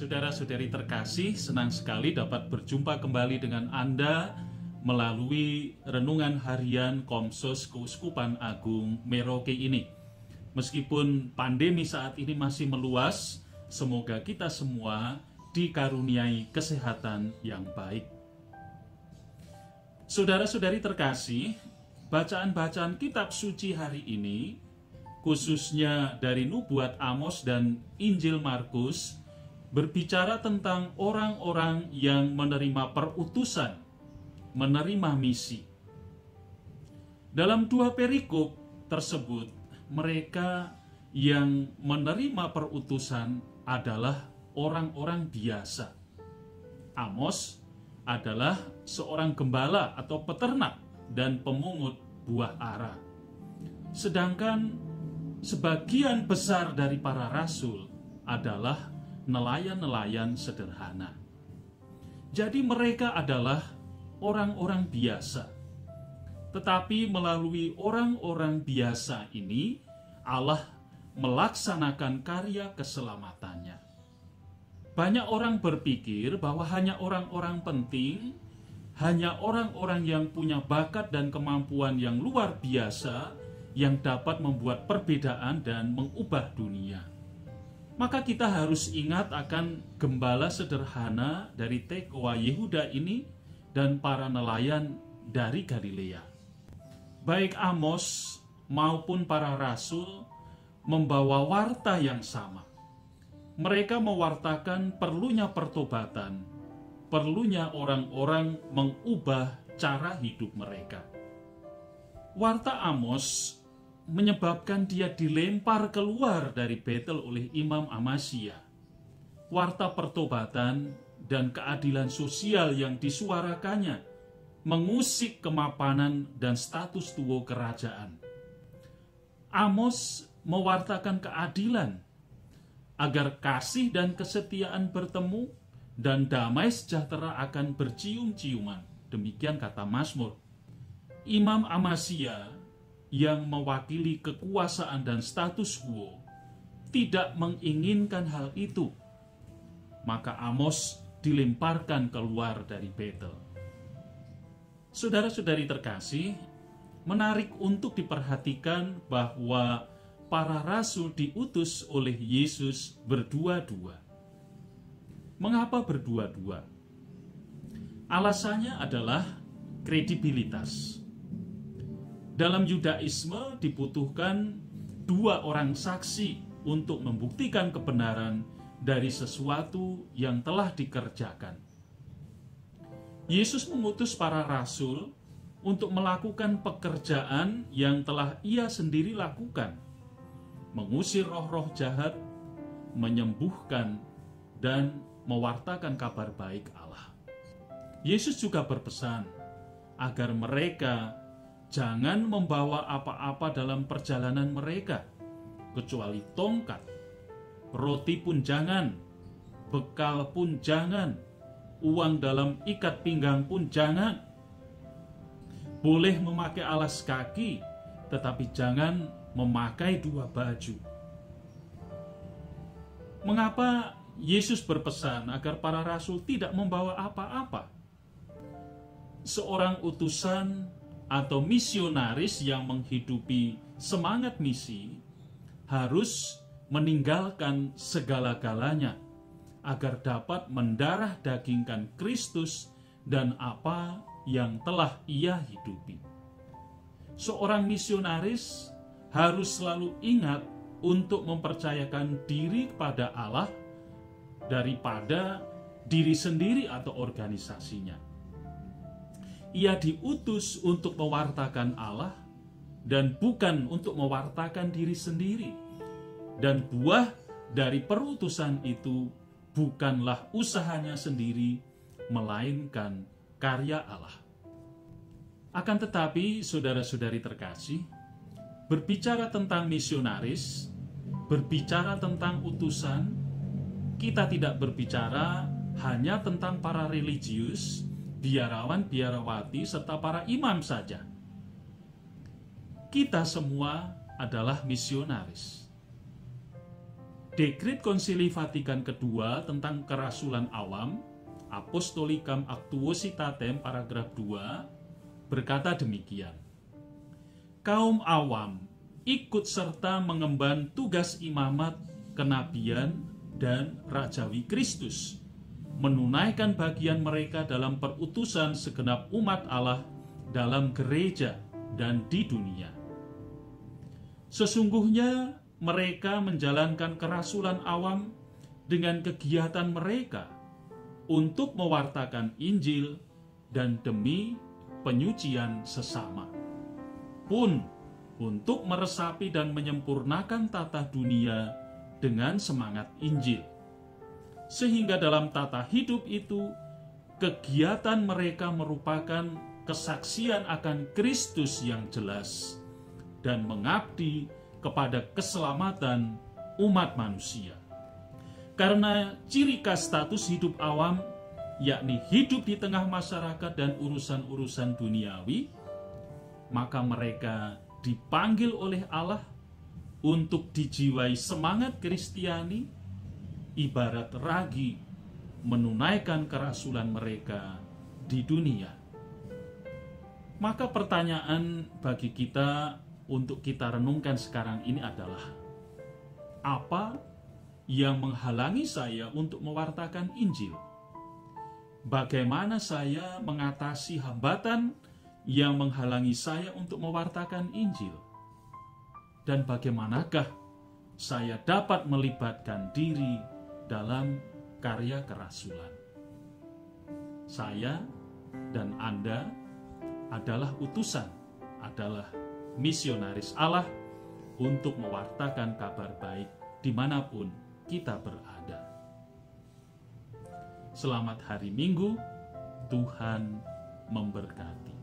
Saudara-saudari terkasih, senang sekali dapat berjumpa kembali dengan Anda melalui renungan harian Komsos Keuskupan Agung Merauke ini. Meskipun pandemi saat ini masih meluas, semoga kita semua dikaruniai kesehatan yang baik. Saudara-saudari terkasih, bacaan-bacaan kitab suci hari ini, khususnya dari Nubuat Amos dan Injil Markus, berbicara tentang orang-orang yang menerima perutusan, menerima misi. Dalam dua perikop tersebut, mereka yang menerima perutusan adalah orang-orang biasa. Amos adalah seorang gembala atau peternak dan pemungut buah ara. Sedangkan sebagian besar dari para rasul adalah nelayan-nelayan sederhana. Jadi mereka adalah orang-orang biasa. Tetapi melalui orang-orang biasa ini, Allah melaksanakan karya keselamatannya. Banyak orang berpikir bahwa hanya orang-orang penting, hanya orang-orang yang punya bakat dan kemampuan yang luar biasa yang dapat membuat perbedaan dan mengubah dunia. Maka kita harus ingat akan gembala sederhana dari Tekoa Yehuda ini dan para nelayan dari Galilea. Baik Amos maupun para rasul membawa warta yang sama. Mereka mewartakan perlunya pertobatan, perlunya orang-orang mengubah cara hidup mereka. Warta Amos menyebabkan dia dilempar keluar dari Betel oleh Imam Amasya. Warta pertobatan dan keadilan sosial yang disuarakannya mengusik kemapanan dan status quo kerajaan. Amos mewartakan keadilan agar kasih dan kesetiaan bertemu dan damai sejahtera akan bercium-ciuman. Demikian kata Mazmur. Imam Amasya yang mewakili kekuasaan dan status quo tidak menginginkan hal itu. Maka Amos dilemparkan keluar dari Betel. Saudara-saudari terkasih, menarik untuk diperhatikan bahwa para rasul diutus oleh Yesus berdua-dua. Mengapa berdua-dua? Alasannya adalah kredibilitas. Dalam Yudaisme dibutuhkan dua orang saksi untuk membuktikan kebenaran dari sesuatu yang telah dikerjakan. Yesus mengutus para rasul untuk melakukan pekerjaan yang telah ia sendiri lakukan, mengusir roh-roh jahat, menyembuhkan, dan mewartakan kabar baik Allah. Yesus juga berpesan agar mereka jangan membawa apa-apa dalam perjalanan mereka, kecuali tongkat, roti pun jangan, bekal pun jangan, uang dalam ikat pinggang pun jangan. Boleh memakai alas kaki, tetapi jangan memakai dua baju. Mengapa Yesus berpesan agar para rasul tidak membawa apa-apa? Seorang utusan atau misionaris yang menghidupi semangat misi harus meninggalkan segala-galanya agar dapat mendarah dagingkan Kristus dan apa yang telah ia hidupi. Seorang misionaris harus selalu ingat untuk mempercayakan diri kepada Allah daripada diri sendiri atau organisasinya. Ia diutus untuk mewartakan Allah dan bukan untuk mewartakan diri sendiri. Dan buah dari perutusan itu bukanlah usahanya sendiri, melainkan karya Allah. Akan tetapi, saudara-saudari terkasih, berbicara tentang misionaris, berbicara tentang utusan, kita tidak berbicara hanya tentang para religius, biarawan, biarawati, serta para imam saja. Kita semua adalah misionaris. Dekrit Konsili Vatikan II tentang kerasulan awam, Apostolicam Actuositatem paragraf 2, berkata demikian. Kaum awam ikut serta mengemban tugas imamat, kenabian, dan rajawi Kristus, menunaikan bagian mereka dalam perutusan segenap umat Allah dalam gereja dan di dunia. Sesungguhnya mereka menjalankan kerasulan awam dengan kegiatan mereka untuk mewartakan Injil dan demi penyucian sesama, pun untuk meresapi dan menyempurnakan tata dunia dengan semangat Injil. Sehingga dalam tata hidup itu, kegiatan mereka merupakan kesaksian akan Kristus yang jelas dan mengabdi kepada keselamatan umat manusia. Karena ciri khas status hidup awam, yakni hidup di tengah masyarakat dan urusan-urusan duniawi, maka mereka dipanggil oleh Allah untuk dijiwai semangat Kristiani, ibarat ragi menunaikan kerasulan mereka di dunia. Maka pertanyaan bagi kita untuk kita renungkan sekarang ini adalah, apa yang menghalangi saya untuk mewartakan Injil? Bagaimana saya mengatasi hambatan yang menghalangi saya untuk mewartakan Injil? Dan bagaimanakah saya dapat melibatkan diri dalam karya kerasulan? Saya dan Anda adalah utusan, adalah misionaris Allah untuk mewartakan kabar baik dimanapun kita berada. Selamat hari Minggu, Tuhan memberkati.